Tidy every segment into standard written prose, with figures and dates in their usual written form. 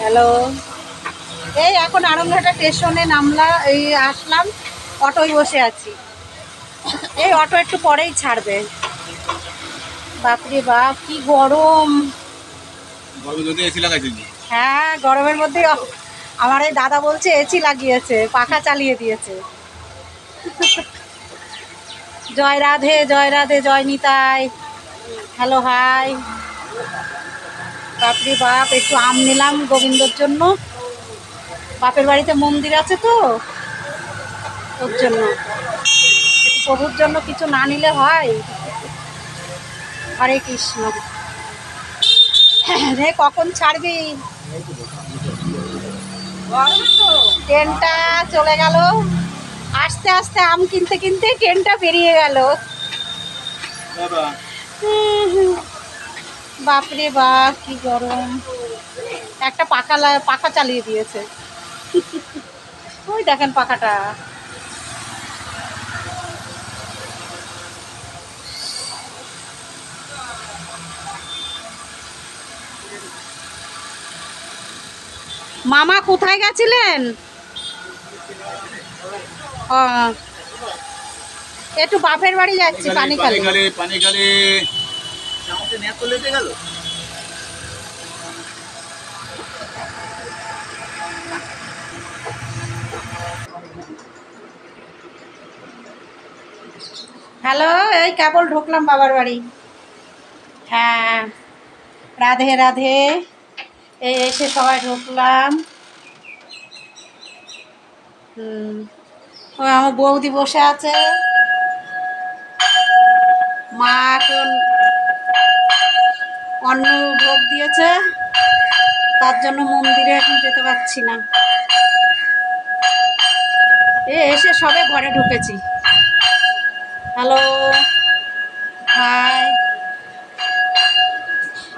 Hello, এই এখন আড়ংঘাটা স্টেশনে আসলাম, অটোয় বসে আছি। এই অটো একটু পরেই ছাড়বে। বাপরে বাপ, কি গরম! হ্যাঁ, গরমের মধ্যে আমার এই দাদা বলছে এসি লাগিয়েছে, পাখা চালিয়ে দিয়েছে। জয় রাধে, জয় রাধে, জয় নিতাই। Hello, hi. বাপরে বাপ, একটু আম নিলাম গোবিন্দর জন্য। বাপের বাড়িতে মন্দির আছে তো, ওর জন্য। একটু প্রভুর জন্য কিছু না নিলে হয়? হরে কৃষ্ণ। রে, কখন ছাড়বি? ট্রেনটা চলে গেল। আস্তে আস্তে আম কিনতে কিনতে ট্রেনটা বেরিয়ে গেল। বাপরে বাপ, কি গরম! একটা পাখা চালিয়ে দিয়েছে। ওই দেখেন পাখাটা। মামা কোথায় গেছিলেন? ও, একটু বাপের বাড়ি যাচ্ছি, পানিখালি। হ্যালো, এই কেবল ঢুকলাম বাবার বাড়ি। হ্যাঁ, রাধে রাধে। এই এসে সবাই ঢুকলাম। ওই আমার বৌদি বসে আছে। মা এখন অন্ন ভোগ দিয়েছে, তার জন্য মন্দিরে এখন যেতে পারছি না। এসে সবে ঘরে ঢুকেছি। Hello, hi.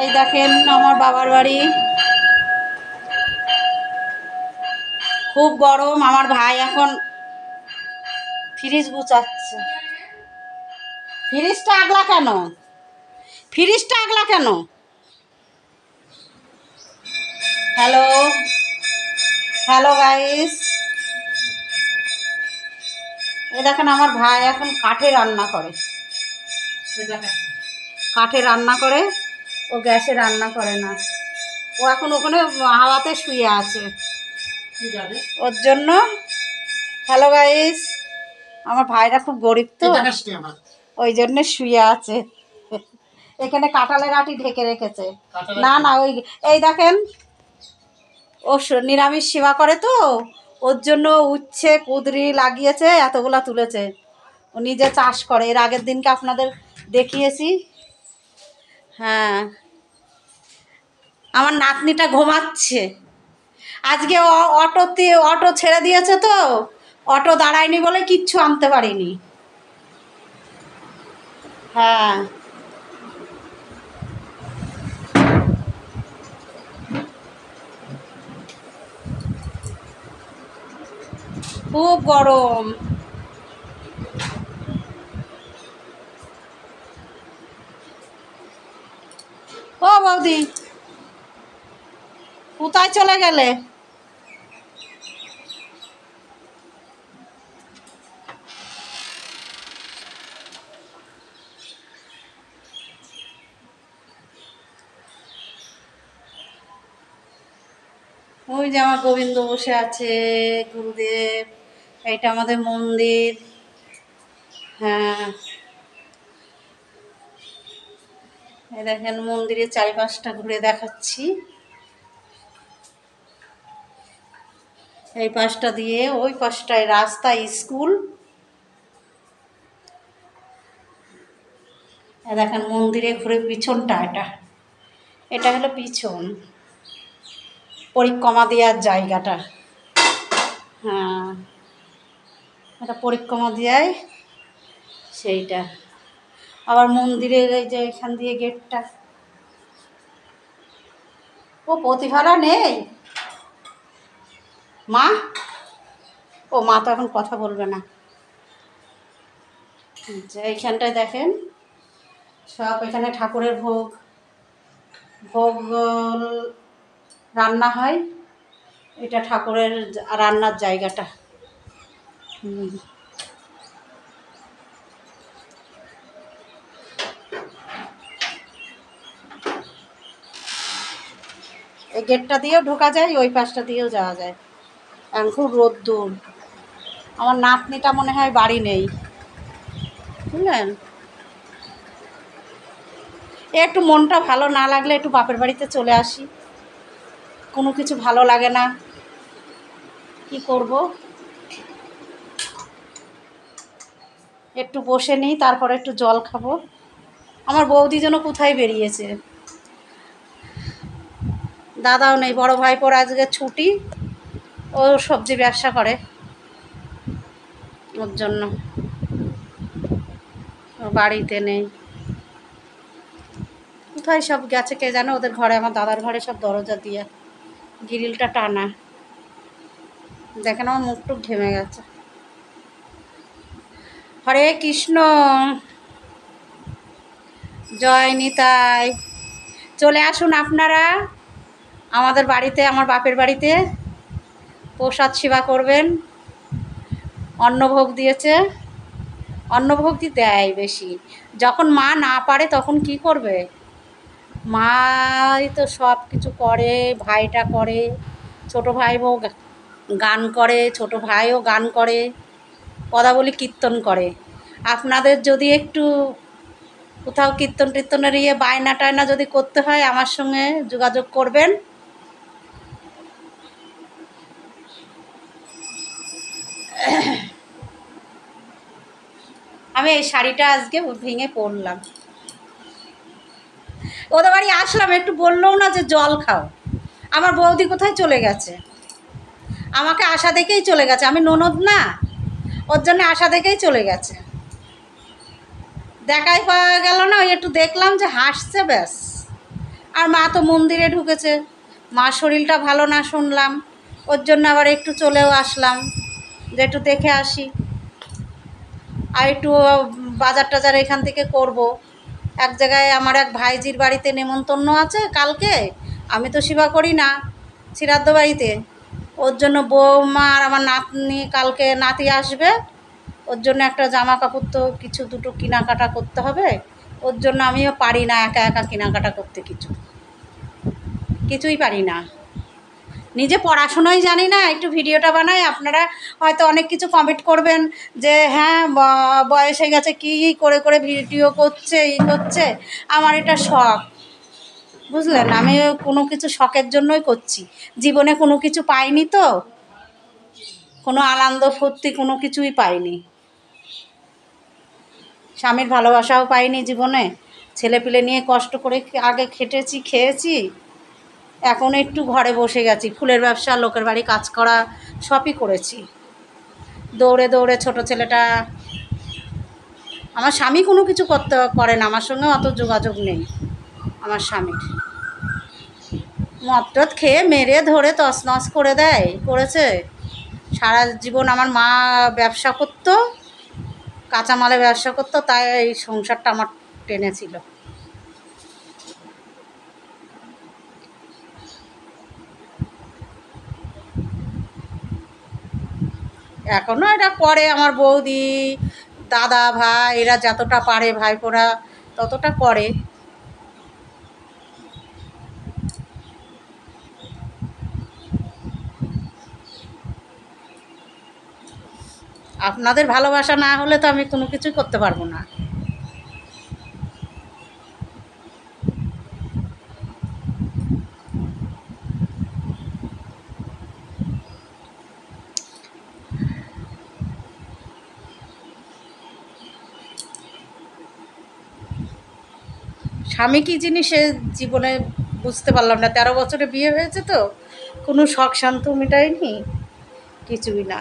এই দেখেন আমার বাবার বাড়ি। খুব গরম। আমার ভাই এখন ফ্রিজ গুছাচ্ছে। ফ্রিজটা আগলা কেন? ফ্রিজটা আগলা কেন? Hello, hello guys. এই দেখেন আমার ভাই এখন কাঠে রান্না করে। কাঠে রান্না করে, ও গ্যাসে রান্না করে না। ও এখন ওখানে হাওয়াতে শুয়ে আছে ওর জন্য। হ্যালো গাইস, আমার ভাইরা খুব গরিব তো, ওই জন্য শুয়ে আছে। এখানে কাঁঠালের আটি ঢেকে রেখেছে। না না, ওই এই দেখেন, ও নিরামিষ সেবা করে তো, ওর জন্য উচ্ছে কুঁদরি লাগিয়েছে, এতগুলা তুলেছে। ও নিজে চাষ করে, এর আগের দিনকে আপনাদের দেখিয়েছি। হ্যাঁ, আমার নাতনিটা ঘুমাচ্ছে। আজকে অটো ছেড়ে দিয়েছে তো, অটো দাঁড়ায়নি বলে কিচ্ছু আনতে পারিনি। হ্যাঁ, খুব গরম। ও বৌদি, কোথায় চলে গেলে? ওই যে আমার গোবিন্দ বসে আছে, গুরুদেব। এইটা আমাদের মন্দির। হ্যাঁ, এই দেখেন মন্দিরের চারিপাশটা ঘুরে দেখাচ্ছি। এই পাশটা দিয়ে ওই পাশটায় রাস্তা, স্কুল। দেখেন মন্দিরে ঘুরে পিছনটা, এটা এটা হলো পিছন, পরিক্রমা দেওয়ার জায়গাটা। হ্যাঁ, এটা পরিক্রমা দেওয়ায় সেইটা। আবার মন্দিরের এই যে এখান দিয়ে গেটটা। ও প্রতিভারা নেই মা? ও মা তো এখন কথা বলবে না। এইখানটায় দেখেন সব, এখানে ঠাকুরের ভোগ ভোগ রান্না হয়। এটা ঠাকুরের রান্নার জায়গাটা। এই গেটটা দিয়েও ঢোকা যায়, ওই পাশটা দিয়েও যাওয়া যায়। এখন খুব রোদ্দুর। আমার নাতনিটা মনে হয় বাড়ি নেই, বুঝলেন। একটু মনটা ভালো না লাগলে একটু বাপের বাড়িতে চলে আসি, কোনো কিছু ভালো লাগে না, কি করব। একটু বসে নিই, তারপরে একটু জল খাবো। আমার বৌদি যেন কোথায় বেরিয়েছে, দাদাও নেই, বড় ভাইপোর আজকে ছুটি, ও সবজি ব্যবসা করে, ওর জন্য ও বাড়িতে নেই। কোথায় সব গেছে কে জানে, ওদের ঘরে, আমার দাদার ঘরে সব দরজা দিয়ে গ্রিলটা টানা। দেখেন আমার মুখ টুক ঘেমে গেছে। হরে কৃষ্ণ, জয় নিতাই। চলে আসুন আপনারা আমাদের বাড়িতে, আমার বাপের বাড়িতে প্রসাদ সেবা করবেন। অন্নভোগ দিয়েছে, অন্নভোগই দেয় বেশি। যখন মা না পারে তখন কি করবে, মাই তো সব কিছু করে, ভাইটা করে, ছোটো ভাইও গান করে, ছোটো ভাইও গান করে, পদাবলী কীর্তন করে। আপনাদের যদি একটু কোথাও কীর্তন টীর্তনের বায়না টায়না যদি করতে হয়, আমার সঙ্গে যোগাযোগ করবেন। আমি এই শাড়িটা আজকে ভেঙে পরলাম, ওদের বাড়ি আসলাম, একটু বললো না যে জল খাও। আমার বৌদি কোথায় চলে গেছে, আমাকে আশা দেখেই চলে গেছে, আমি ননদ না, ওর জন্য আশা দেখেই চলে গেছে। দেখাই পাওয়া গেল না, ওই একটু দেখলাম যে হাসছে ব্যাস। আর মা তো মন্দিরে ঢুকেছে, মা শরীরটা ভালো না শুনলাম, ওর জন্য আবার একটু চলেও আসলাম যে একটু দেখে আসি। আর একটু বাজার টাজার এখান থেকে করব। এক জায়গায় আমার এক ভাইজির বাড়িতে নেমন্তন্ন আছে কালকে, আমি তো সেবা করি না শ্রাদ্ধ বাড়িতে, ওর জন্য বৌমা আর আমার নাতনি, কালকে নাতি আসবে, ওর জন্য একটা জামা কাপড় তো কিছু দুটো কেনাকাটা করতে হবে। ওর জন্য আমিও পারি না একা একা কেনাকাটা করতে, কিছুই পারি না। নিজে পড়াশোনাই জানি না, একটু ভিডিওটা বানাই, আপনারা হয়তো অনেক কিছু কমেন্ট করবেন যে হ্যাঁ বয়স হয়ে গেছে কী করে করে ভিডিও করছে, করছে। আমার এটা শখ, বুঝলেন, আমি কোনো কিছু শখের জন্যই করছি। জীবনে কোনো কিছু পাইনি তো, কোনো আনন্দ ফুর্তি কোনো কিছুই পাইনি, স্বামীর ভালোবাসাও পাইনি জীবনে। ছেলেপিলে নিয়ে কষ্ট করে আগে খেটেছি, খেয়েছি, এখন একটু ঘরে বসে গেছি। ফুলের ব্যবসা, লোকের বাড়ি কাজ করা, সবই করেছি, দৌড়ে দৌড়ে। ছোট ছেলেটা, আমার স্বামী কোনো কিছু করে না, আমার সঙ্গে অত যোগাযোগ নেই আমার স্বামীর। মদ টদ খেয়ে মেরে ধরে তছনছ করে দেয়, করেছে। সারা জীবন আমার মা ব্যবসা করতো, কাঁচামালে ব্যবসা করতো, তাই এই সংসারটা আমার টেনেছিল। এখনও এটা করে আমার বৌদি, দাদা, ভাই, এরা যতটা পারে, ভাইপোরা ততটা করে। আপনাদের ভালোবাসা না হলে তো আমি কোনো কিছুই করতে পারবো না। স্বামী কী জিনিস সে জীবনে বুঝতে পারলাম না। 13 বছরে বিয়ে হয়েছে তো কোনো শখ শান্ত মেটায়নি, কিছুই না।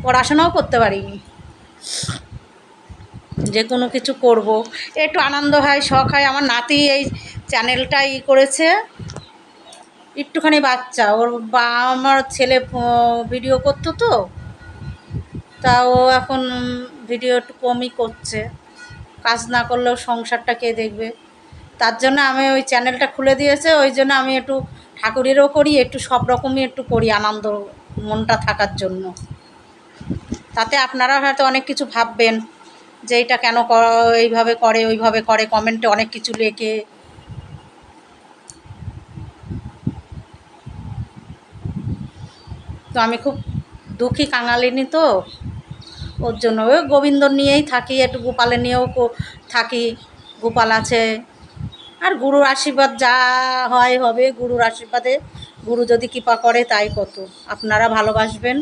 পড়াশোনাও করতে পারিনি যে কোনো কিছু করব, একটু আনন্দ হয়, শখ হয়। আমার নাতি এই চ্যানেলটা করেছে, একটুখানি বাচ্চা, ওর আমার ছেলে ভিডিও করতো তো, তা ও এখন ভিডিও একটু কমই করছে। কাজ না করলেও সংসারটা কে দেখবে, তার জন্য আমি ওই চ্যানেলটা খুলে দিয়েছে, ওই জন্য আমি একটু ঠাকুরেরও করি, একটু সব রকমই একটু করি আনন্দ মনটা থাকার জন্য। তাতে আপনারা হয়তো অনেক কিছু ভাববেন যে এইটা কেন এইভাবে করে ওইভাবে করে, কমেন্টে অনেক কিছু লেখে। তো আমি খুব দুঃখী কাঙালিনী, তো ওর জন্য ওই গোবিন্দ নিয়েই থাকি, একটু গোপালে নিয়েও থাকি। গোপাল আছে, আর গুরুর আশীর্বাদ যা হয় হবে, গুরুর আশীর্বাদে গুরু যদি কৃপা করে তাই কত। আপনারা ভালোবাসবেন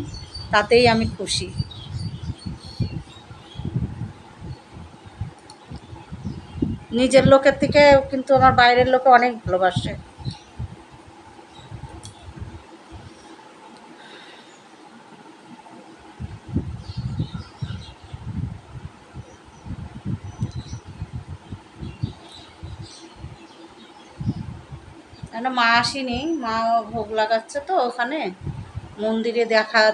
তাতেই আমি খুশি। নিজের লোকের থেকে কিন্তু আমার বাইরের লোকে অনেক ভালোবাসে। কেন মা আসেনি, মা ভোগ লাগাচ্ছে তো ওখানে মন্দিরে,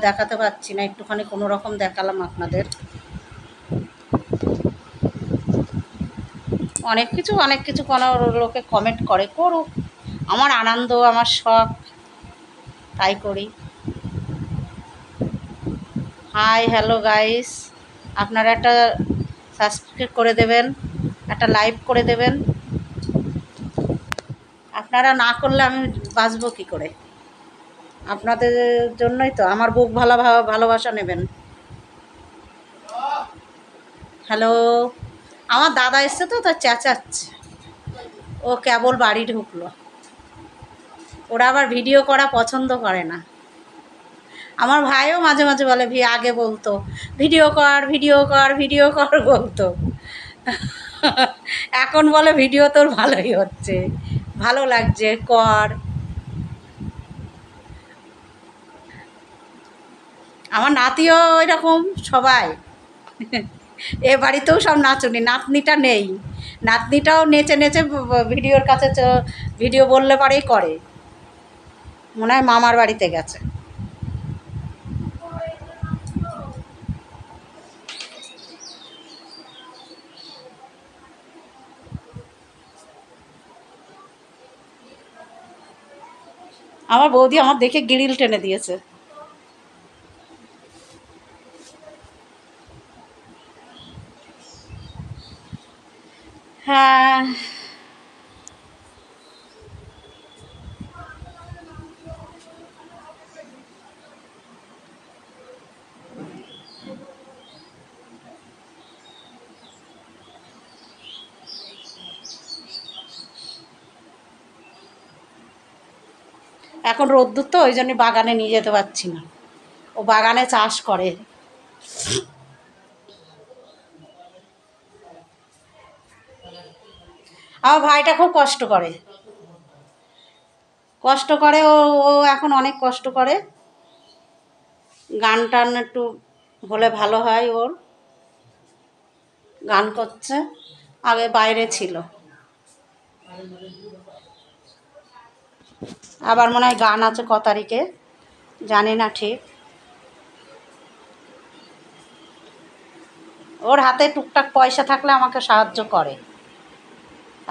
দেখাতে পারছি না, একটুখানি কোনো রকম দেখালাম আপনাদের। অনেক কিছু কোনো লোকে কমেন্ট করে, করুক, আমার আনন্দ আমার শখ, তাই করি। হাই হ্যালো গাইস, আপনারা একটা সাবস্ক্রাইব করে দেবেন, একটা লাইক করে দেবেন। আপনারা না করলে আমি বাঁচবো কী করে? আপনাদের জন্যই তো, আমার বুক ভালোবাসা নেবেন। হ্যালো, আমার দাদা এসছে তো, তার চেঁচাচ্ছে, ও কেবল বাড়ি ঢুকলো। ওরা আবার ভিডিও করা পছন্দ করে না। আমার ভাইও মাঝে মাঝে বলে, আগে বলতো ভিডিও কর ভিডিও কর ভিডিও কর বলতো, এখন বলে ভিডিও তোর ভালোই হচ্ছে, ভালো লাগছে, কর। আমার নাতিও ওই রকম সবাই, এ বাড়িতেও সব নাচুনি, নাতনিটা নেই, নাতনিটাও নেচে নেচে ভিডিওর কাছে ভিডিও বললে পরেই করে, মনে হয় মামার বাড়িতে গেছে। আমার বৌদি আমার দেখে গিরিল টেনে দিয়েছে। হ্যাঁ, এখন রোদ্দুর তো, ওই জন্য বাগানে নিয়ে যেতে পারছি না, ও বাগানে চাষ করে। আমার ভাইটা খুব কষ্ট করে, ও ও এখন অনেক কষ্ট করে। গান টান একটু হলে ভালো হয়, ওর গান করছে, আগে বাইরে ছিল, আবার মনে হয় গান আছে তারিখে, জানি না ঠিক। ওর হাতে টুকটাক পয়সা থাকলে আমাকে সাহায্য করে,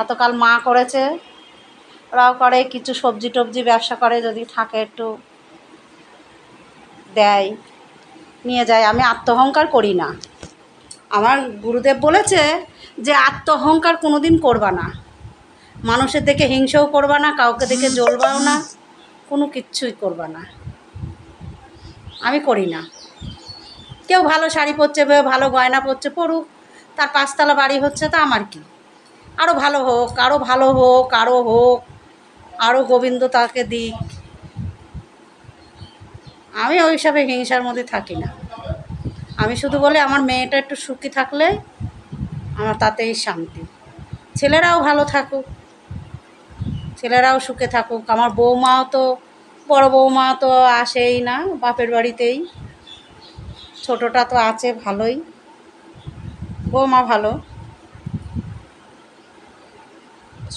এতকাল মা করেছে, ওরাও করে, কিছু সবজি টবজি ব্যবসা করে, যদি থাকে একটু দেয়, নিয়ে যায়। আমি আত্মহংকার করি না, আমার গুরুদেব বলেছে যে আত্মহংকার কোনো দিন করবা না, মানুষের দেখে হিংসাও করবা না, কাউকে দেখে জ্বলবাও না, কোনো কিচ্ছুই করবা না। আমি করি না। কেউ ভালো শাড়ি পরছে, ভালো গয়না পরছে, পরুক, তার 5 তলা বাড়ি হচ্ছে, তা আমার কি, আরও ভালো হোক, আরও ভালো হোক, আরও হোক, আরও গোবিন্দ তাকে দিক। আমি ওইসবে হিংসার মধ্যে থাকি না। আমি শুধু বলি আমার মেয়েটা একটু সুখী থাকলে আমার তাতেই শান্তি, ছেলেরাও ভালো থাকুক, ছেলেরাও সুখে থাকুক। আমার বৌমাও তো, বড় বৌমা তো আসেই না বাপের বাড়িতেই, ছোটোটা তো আছে ভালোই, বৌমা ভালো,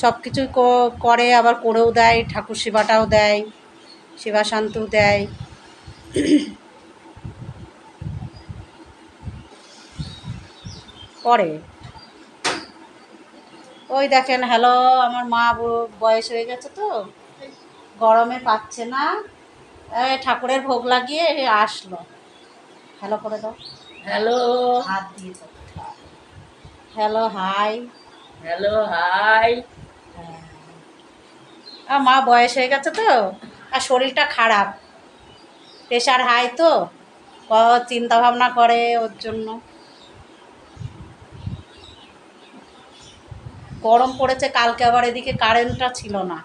সব কিছুই করে, আবার করেও দেয়, ঠাকুর সেবাটাও দেয়, সেবা শান্তিও দেয়। করে, ওই দেখেন, হ্যালো, আমার মা বয়স হয়ে গেছে তো, গরমে পাচ্ছে না। ঠাকুরের ভোগ লাগিয়ে আসলো। হ্যালো করে দাও। হ্যালো, হাত দিয়ে দাও। Hello hi. Hello, hi. আর মা বয়স হয়ে গেছে তো, আর শরীরটা খারাপ, প্রেশার হাই তো, চিন্তা ভাবনা করে ওর জন্য। গরম পড়েছে, কালকে আবার এদিকে কারেন্টটা ছিল না,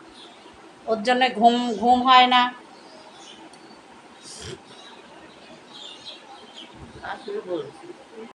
ওর জন্য ঘুম ঘুম হয় না। আসলে বলছি